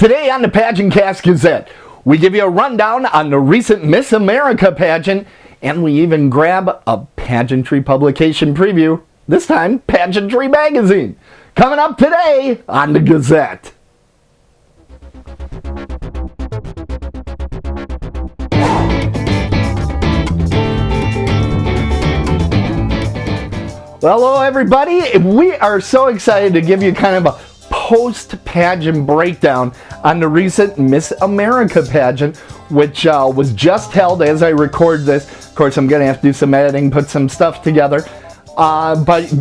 Today on the PageantCast Gazette, we give you a rundown on the recent Miss America pageant, and we even grab a pageantry publication preview, this time Pageantry Magazine. Coming up today on the Gazette. Well, hello everybody. We are so excited to give you kind of a post-pageant breakdown on the recent Miss America pageant, which was just held as I record this. Of course, I'm going to have to do some editing, put some stuff together, but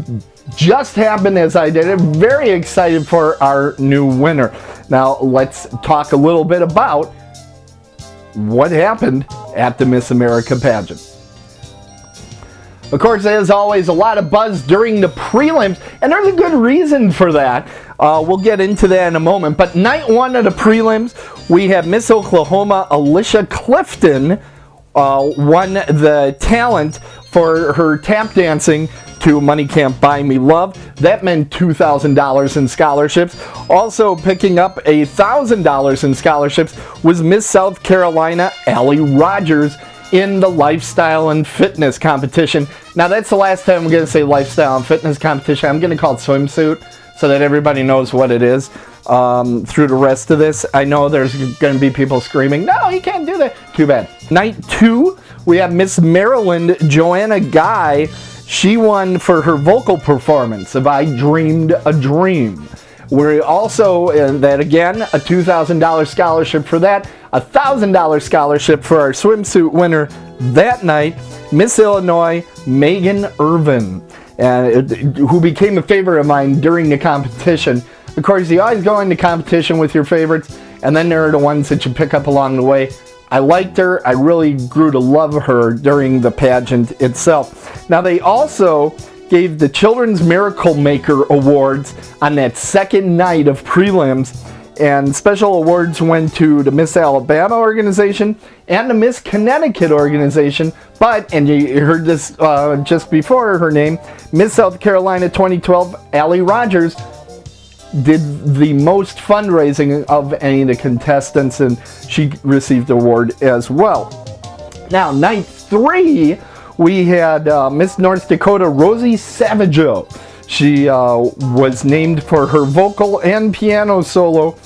just happened as I did it. Very excited for our new winner. Now, let's talk a little bit about what happened at the Miss America pageant. Of course, as always, a lot of buzz during the prelims, and there's a good reason for that. We'll get into that in a moment. But night one of the prelims, we have Miss Oklahoma Alicia Clifton won the talent for her tap dancing to Money Can't Buy Me Love. That meant $2,000 in scholarships. Also picking up $1,000 in scholarships was Miss South Carolina Allie Rogers in the lifestyle and fitness competition. Now that's the last time I'm going to say lifestyle and fitness competition. I'm going to call it swimsuit so that everybody knows what it is through the rest of this. I know there's going to be people screaming, no, you can't do that. Too bad. Night two, we have Miss Maryland Joanna Guy. She won for her vocal performance of I Dreamed a Dream. We're also, that again, a $2,000 scholarship for that, a $1,000 scholarship for our swimsuit winner that night, Miss Illinois Megan Irvin, who became a favorite of mine during the competition. Of course, you always go into competition with your favorites, and then there are the ones that you pick up along the way. I liked her. I really grew to love her during the pageant itself. Now, they also gave the Children's Miracle Maker Awards on that second night of prelims, and special awards went to the Miss Alabama organization and the Miss Connecticut organization, but, and you heard this just before her name, Miss South Carolina 2012, Allie Rogers, did the most fundraising of any of the contestants, and she received the award as well. Now, night three, we had Miss North Dakota Rosie Savageau. She was named for her vocal and piano solo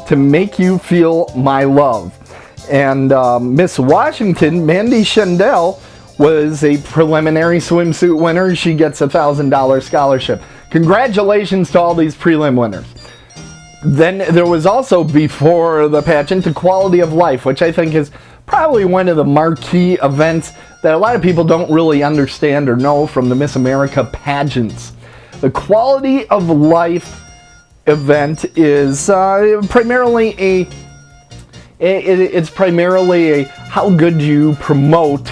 to Make You Feel My Love. And Miss Washington, Mandy Shendell, was a preliminary swimsuit winner. She gets a $1,000 scholarship. Congratulations to all these prelim winners. Then there was also, before the pageant, the Quality of Life, which I think is probably one of the marquee events that a lot of people don't really understand or know from the Miss America pageants. The Quality of Life event is primarily a how good you promote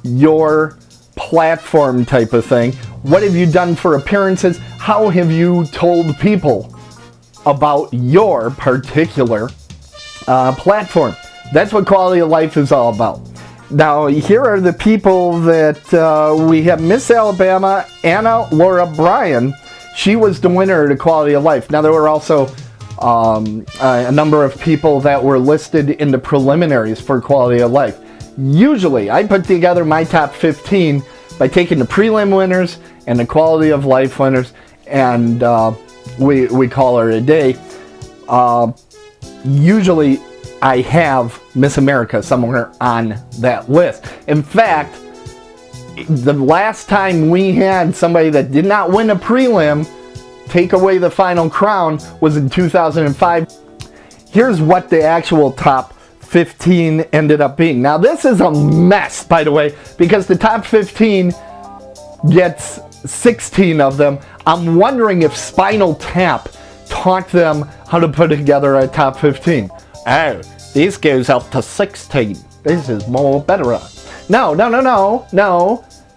your platform type of thing. What have you done for appearances? How have you told people about your particular platform? That's what Quality of Life is all about. Now, here are the people that we have. Miss Alabama, Anna Laura Bryan. She was the winner of the Quality of Life. Now, there were also a number of people that were listed in the preliminaries for Quality of Life. Usually, I put together my top 15 by taking the prelim winners and the Quality of Life winners, and we call her a day. Usually, I have Miss America somewhere on that list. In fact, the last time we had somebody that did not win a prelim take away the final crown was in 2005. Here's what the actual top 15 ended up being. Now, this is a mess, by the way, because the top 15 gets 16 of them. I'm wondering if Spinal Tap taught them how to put together a top 15. Oh, this goes up to 16. This is more better. No.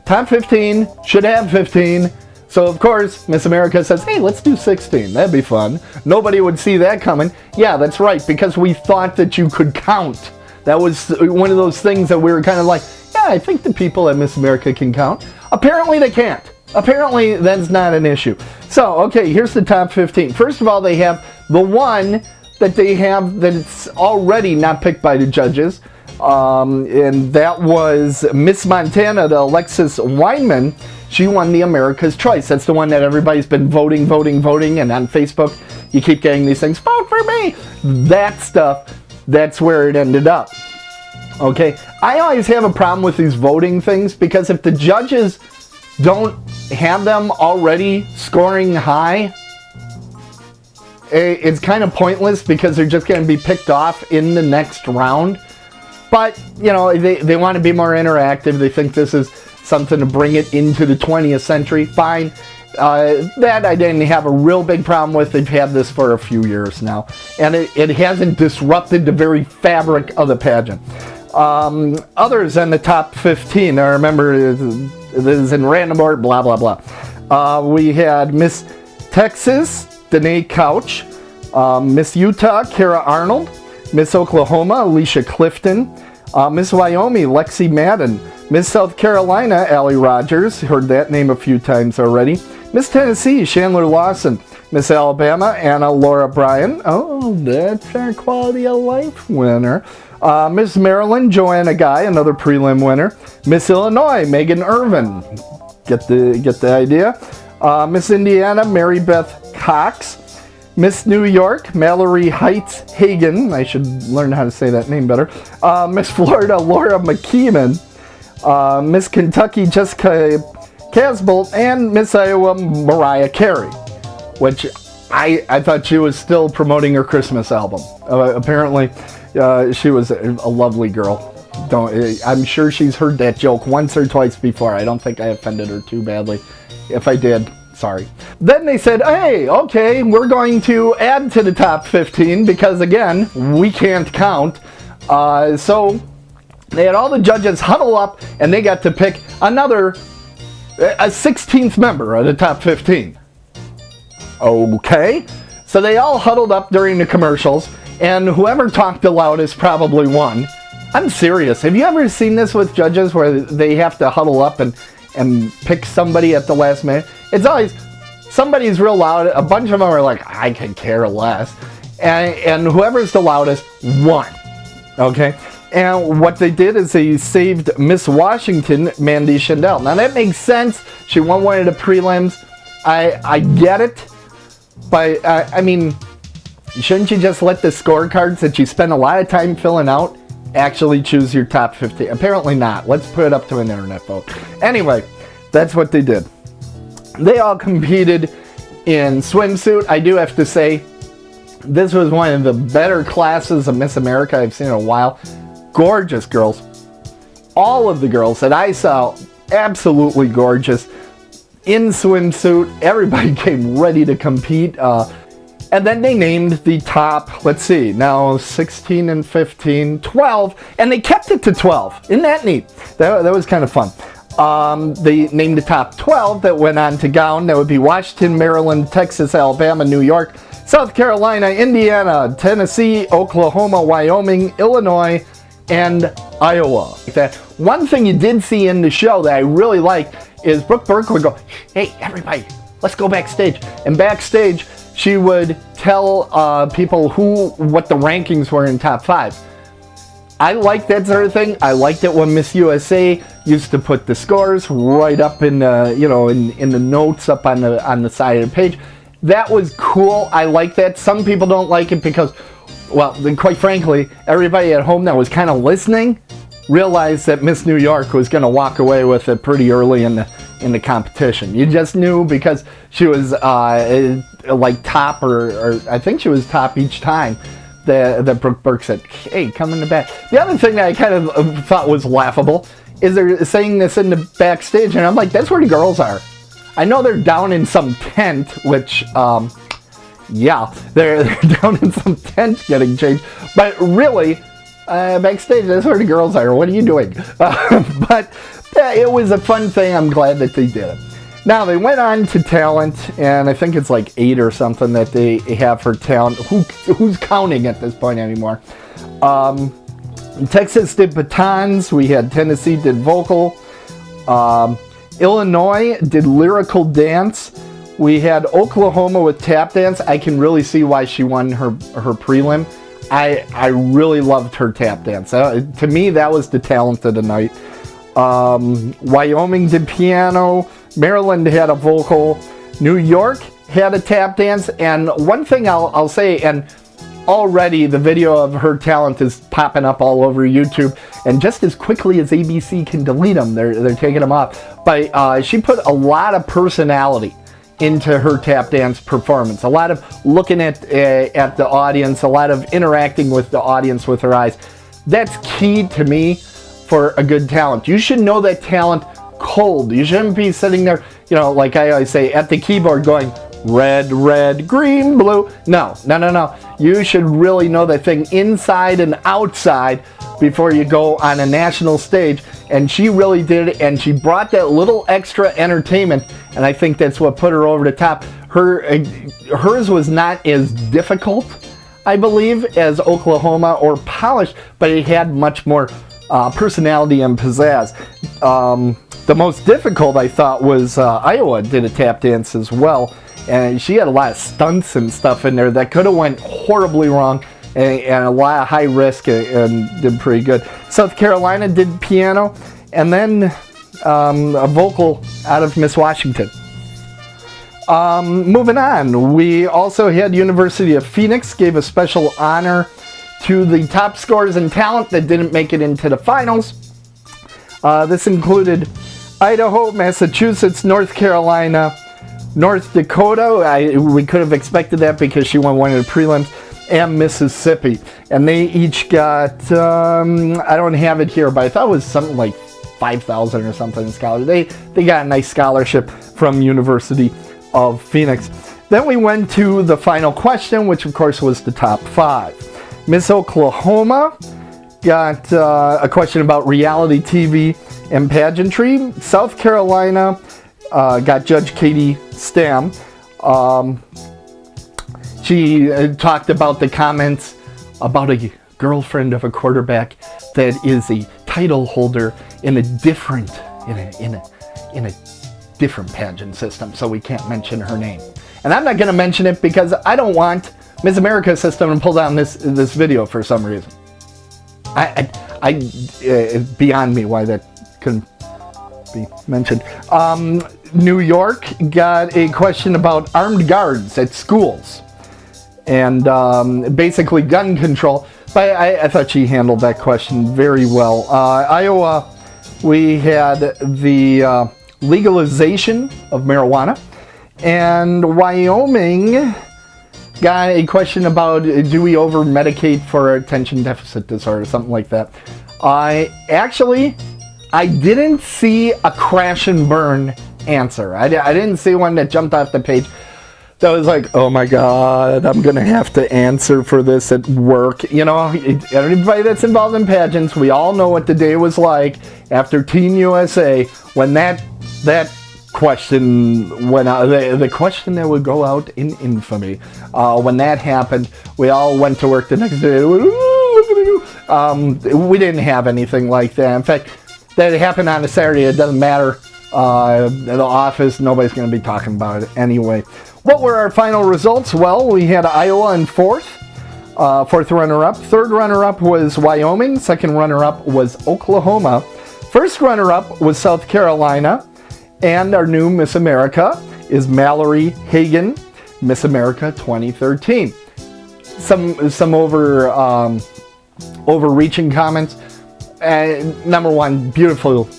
Top 15 should have 15. So, of course, Miss America says, hey, let's do 16. That'd be fun. Nobody would see that coming. Yeah, that's right, because we thought that you could count. That was one of those things that we were kind of like, yeah, I think the people at Miss America can count. Apparently they can't. Apparently that's not an issue. So, okay, here's the top 15. First of all, they have the one that they have that it's already not picked by the judges. And that was Miss Montana, the Alexis Weinman. She won the America's Choice. That's the one that everybody's been voting, and on Facebook you keep getting these things, vote for me. That stuff, that's where it ended up. Okay, I always have a problem with these voting things because if the judges don't have them already scoring high, it's kind of pointless because they're just going to be picked off in the next round. But, you know, they want to be more interactive. They think this is something to bring it into the 20th century. Fine. That I didn't have a real big problem with. They've had this for a few years now. And it hasn't disrupted the very fabric of the pageant. Others in the top 15, I remember this is in random order, blah, blah, blah. We had Miss Texas, Danae Couch, Miss Utah, Kara Arnold, Miss Oklahoma, Alicia Clifton, Miss Wyoming, Lexi Madden, Miss South Carolina, Allie Rogers, heard that name a few times already, Miss Tennessee, Chandler Lawson, Miss Alabama, Anna Laura Bryan, oh, that's our Quality of Life winner, Miss Maryland, Joanna Guy, another prelim winner, Miss Illinois, Megan Irvin, get the idea, Miss Indiana, Mary Beth Cox, Miss New York, Mallory Hagan, I should learn how to say that name better, Miss Florida, Laura McKeeman, Miss Kentucky, Jessica Casbolt, and Miss Iowa, Mariah Carey, which I thought she was still promoting her Christmas album. Apparently, she was a lovely girl. I'm sure she's heard that joke once or twice before. I don't think I offended her too badly. If I did, sorry. Then they said, hey, okay, we're going to add to the top 15 because, again, we can't count. So they had all the judges huddle up and they got to pick a 16th member of the top 15. Okay, so they all huddled up during the commercials and whoever talked the loudest probably won. I'm serious. Have you ever seen this with judges where they have to huddle up and pick somebody at the last minute? It's always somebody's real loud. A bunch of them are like, I could care less. And whoever's the loudest won. Okay? And what they did is they saved Miss Washington, Mandy Shandell. Now that makes sense. She won one of the prelims. I get it. But, I mean, shouldn't you just let the scorecards that you spend a lot of time filling out actually choose your top 15? Apparently not. Let's put it up to an internet vote. Anyway, that's what they did. They all competed in swimsuit. I do have to say, this was one of the better classes of Miss America I've seen in a while. Gorgeous girls. All of the girls that I saw, absolutely gorgeous. In swimsuit, everybody came ready to compete. And then they named the top, let's see, now 16 and 15, 12, and they kept it to 12. Isn't that neat? That was kind of fun. They named the top 12 that went on to gown. That would be Washington, Maryland, Texas, Alabama, New York, South Carolina, Indiana, Tennessee, Oklahoma, Wyoming, Illinois, and Iowa. One thing you did see in the show that I really liked is Brooke Burke would go, hey, everybody, let's go backstage. And backstage, she would tell people what the rankings were in top 5. I like that sort of thing. I liked it when Miss USA used to put the scores right up in in the notes up on the side of the page. That was cool. I like that. Some people don't like it because, well, then quite frankly, everybody at home that was kind of listening realized that Miss New York was going to walk away with it pretty early in the competition. You just knew because she was like top or I think she was top each time that Brooke Burke said, hey, come in the back. The other thing that I kind of thought was laughable is they're saying this in the backstage and I'm like, that's where the girls are. I know they're down in some tent, which, yeah, they're down in some tent getting changed, but really, backstage, that's where the girls are. What are you doing? But it was a fun thing. I'm glad that they did it. Now, they went on to talent, and I think it's like 8 or something that they have for talent. Who's counting at this point anymore? Texas did batons. We had Tennessee did vocal. Illinois did lyrical dance. We had Oklahoma with tap dance. I can really see why she won her prelim. I really loved her tap dance. To me, that was the talent of the night. Wyoming did piano. Maryland had a vocal. New York had a tap dance. And one thing I'll say, and already the video of her talent is popping up all over YouTube, and just as quickly as ABC can delete them, they're taking them off. But she put a lot of personality into her tap dance performance. A lot of looking at the audience, a lot of interacting with the audience with her eyes. That's key to me for a good talent. You should know that talent cold. You shouldn't be sitting there, you know, like I always say, at the keyboard going, red, red, green, blue. No. You should really know that thing inside and outside before you go on a national stage. And she really did it, and she brought that little extra entertainment, and I think that's what put her over the top. Hers was not as difficult, I believe, as Oklahoma or polished, but it had much more personality and pizzazz. The most difficult, I thought, was Iowa did a tap dance as well, and she had a lot of stunts and stuff in there that could have went horribly wrong, and a lot of high risk, and did pretty good. South Carolina did piano, and then a vocal out of Miss Washington. Moving on, we also had University of Phoenix gave a special honor to the top scorers in talent that didn't make it into the finals. This included Idaho, Massachusetts, North Carolina, North Dakota. We could have expected that because she won one of the prelims, and Mississippi. And they each got, I don't have it here, but I thought it was something like $5,000 or something in scholarship. They got a nice scholarship from University of Phoenix. Then we went to the final question, which of course was the top 5. Miss Oklahoma got a question about reality TV and pageantry. South Carolina got Judge Katie Stam. She talked about the comments about a girlfriend of a quarterback that is a title holder in a different different pageant system, so we can't mention her name. And I'm not going to mention it because I don't want Miss America system to pull down this video for some reason. It's beyond me why that couldn't be mentioned. New York got a question about armed guards at schools and basically gun control. But I thought she handled that question very well. Iowa, we had the legalization of marijuana. And Wyoming got a question about, do we over-medicate for attention deficit disorder, something like that. I didn't see a crash and burn answer. I didn't see one that jumped off the page that was like, oh my God, I'm going to have to answer for this at work. You know, everybody that's involved in pageants, we all know what the day was like after Teen USA when that question went out, the question that would go out in infamy. When that happened, we all went to work the next day. We didn't have anything like that. In fact, that happened on a Saturday. It doesn't matter. In the office, nobody's going to be talking about it anyway. What were our final results? Well, we had Iowa in fourth runner-up. Third runner-up was Wyoming. Second runner-up was Oklahoma. First runner-up was South Carolina. And our new Miss America is Mallory Hagan, Miss America 2013. Some overreaching comments. Number one, beautiful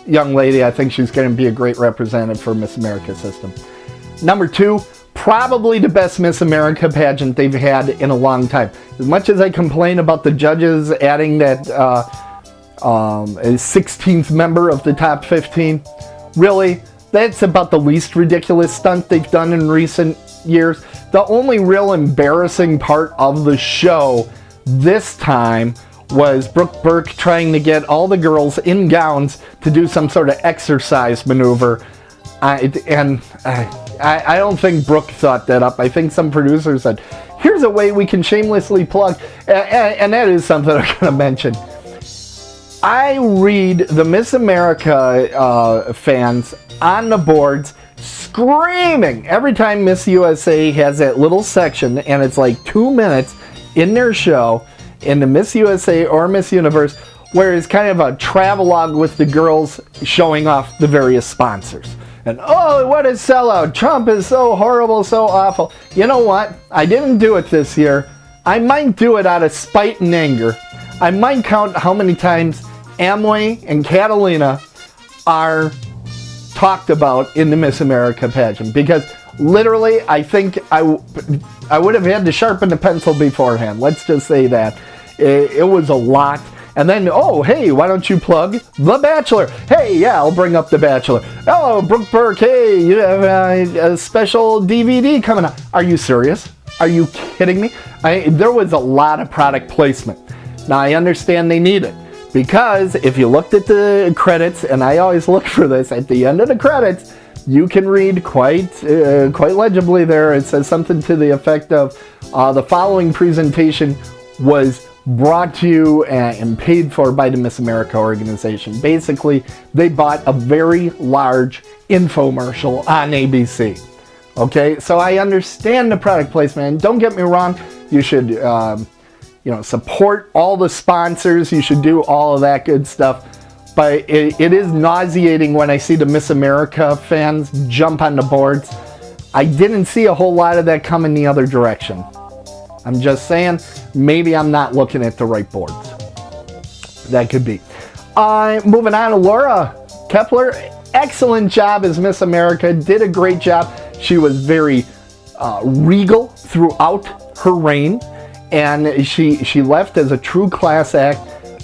young lady. I think she's going to be a great representative for Miss America system. Number two, probably the best Miss America pageant they've had in a long time. As much as I complain about the judges adding that 16th member of the top 15, really, that's about the least ridiculous stunt they've done in recent years. The only real embarrassing part of the show this time was Brooke Burke trying to get all the girls in gowns to do some sort of exercise maneuver. I don't think Brooke thought that up. I think some producer said, here's a way we can shamelessly plug, and that is something I'm going to mention. I read the Miss America fans on the boards screaming every time Miss USA has that little section, and it's like 2 minutes in their show, in the Miss USA or Miss Universe, where it's kind of a travelogue with the girls showing off the various sponsors. And oh, what a sellout. Trump is so horrible, so awful. You know what? I didn't do it this year. I might do it out of spite and anger. I might count how many times Amway and Catalina are talked about in the Miss America pageant, because literally I think I would have had to sharpen the pencil beforehand. Let's just say that. It was a lot. And then, oh, hey, why don't you plug The Bachelor? Hey, yeah, I'll bring up The Bachelor. Oh, Brooke Burke, hey, you have a special DVD coming out. Are you serious? Are you kidding me? There was a lot of product placement. Now, I understand they need it, because if you looked at the credits, and I always look for this, at the end of the credits, you can read quite legibly there. It says something to the effect of, the following presentation was brought to you and paid for by the Miss America organization. Basically, they bought a very large infomercial on ABC. Okay, so I understand the product placement. And don't get me wrong, you should support all the sponsors. You should do all of that good stuff. But it is nauseating when I see the Miss America fans jump on the boards. I didn't see a whole lot of that coming the other direction. I'm just saying, maybe I'm not looking at the right boards. That could be. Moving on to Laura Kepler. Excellent job as Miss America. Did a great job. She was very regal throughout her reign. And she left as a true class act.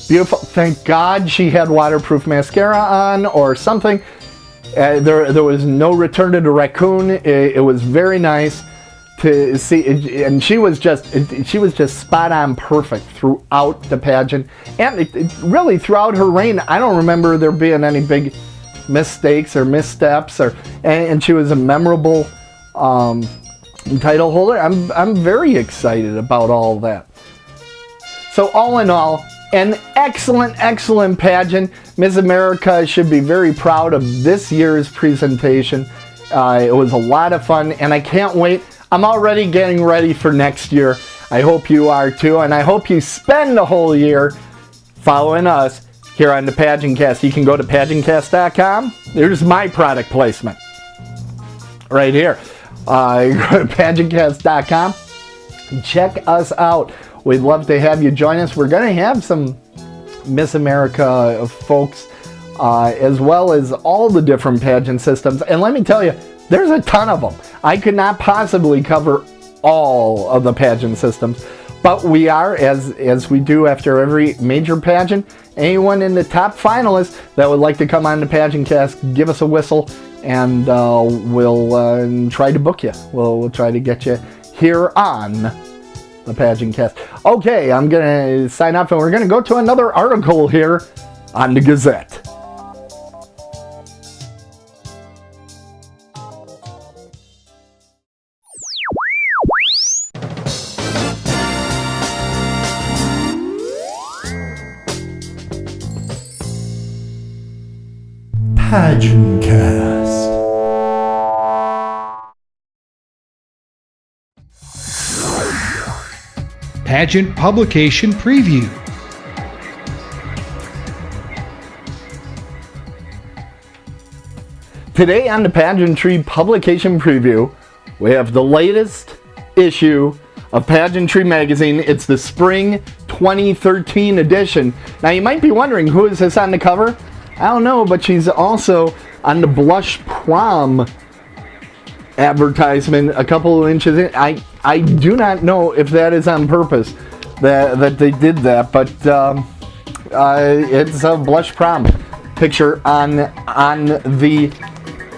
Beautiful. Thank God she had waterproof mascara on or something. There was no return to the raccoon. It was very nice to see, and she was just spot on perfect throughout the pageant, and really throughout her reign. I don't remember there being any big mistakes or missteps, and she was a memorable title holder. I'm very excited about all of that. So all in all, an excellent pageant. Miss America should be very proud of this year's presentation. It was a lot of fun, and I can't wait. I'm already getting ready for next year. I hope you are too, and I hope you spend the whole year following us here on the PageantCast. You can go to PageantCast.com. There's my product placement right here. Go to PageantCast.com. Check us out. We'd love to have you join us. We're going to have some Miss America folks, as well as all the different pageant systems. And let me tell you, there's a ton of them. I could not possibly cover all of the pageant systems, but we are, as we do after every major pageant, anyone in the top finalists that would like to come on the PageantCast, give us a whistle, and we'll try to book you. We'll try to get you here on the PageantCast. Okay, I'm going to sign off, and we're going to go to another article here on the Gazette. PageantCast. Pageant Publication Preview. Today on the Pageantry Publication Preview, we have the latest issue of Pageantry Magazine. It's the Spring 2013 edition. Now you might be wondering, who is this on the cover? I don't know, but she's also on the Blush Prom advertisement a couple of inches in. I do not know if that is on purpose that they did that, but it's a Blush Prom picture on the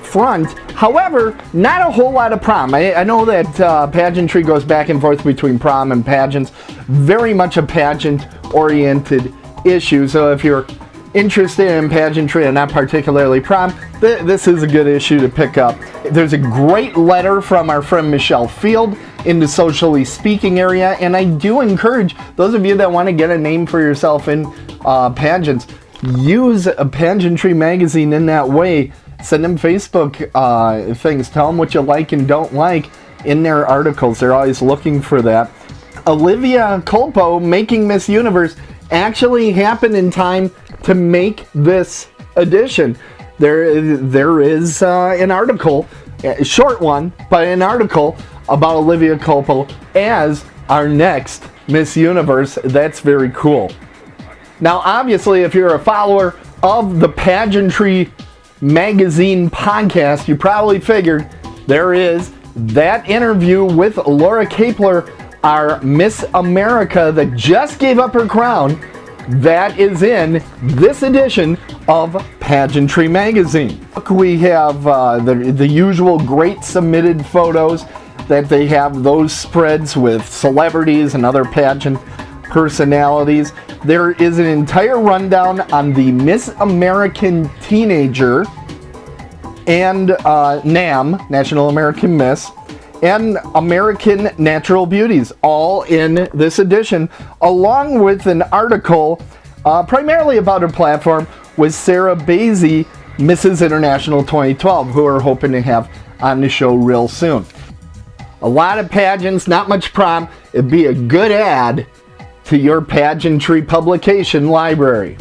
front. However, not a whole lot of prom. I know that pageantry goes back and forth between prom and pageants. Very much a pageant-oriented issue, so if you're interested in pageantry and not particularly prom, this is a good issue to pick up. There's a great letter from our friend Michelle Field in the Socially Speaking area, and I do encourage those of you that want to get a name for yourself in pageants, use a Pageantry Magazine in that way, Send them Facebook things. Tell them what you like and don't like in their articles. They're always looking for that. Olivia Culpo making Miss Universe actually happened in time to make this edition. There is an article, a short one, but an article about Olivia Culpo as our next Miss Universe. That's very cool. Now, obviously, if you're a follower of the Pageantry Magazine podcast, you probably figured there is that interview with Laura Kapler, our Miss America that just gave up her crown. That is in this edition of Pageantry Magazine. We have the usual great submitted photos that they have, those spreads with celebrities and other pageant personalities. There is an entire rundown on the Miss American Teenager and NAM, National American Miss, and American Natural Beauties, all in this edition, along with an article primarily about her platform with Sarah Basie, Mrs. International 2012, who we're hoping to have on the show real soon. A lot of pageants, not much prom. It'd be a good ad to your pageantry publication library.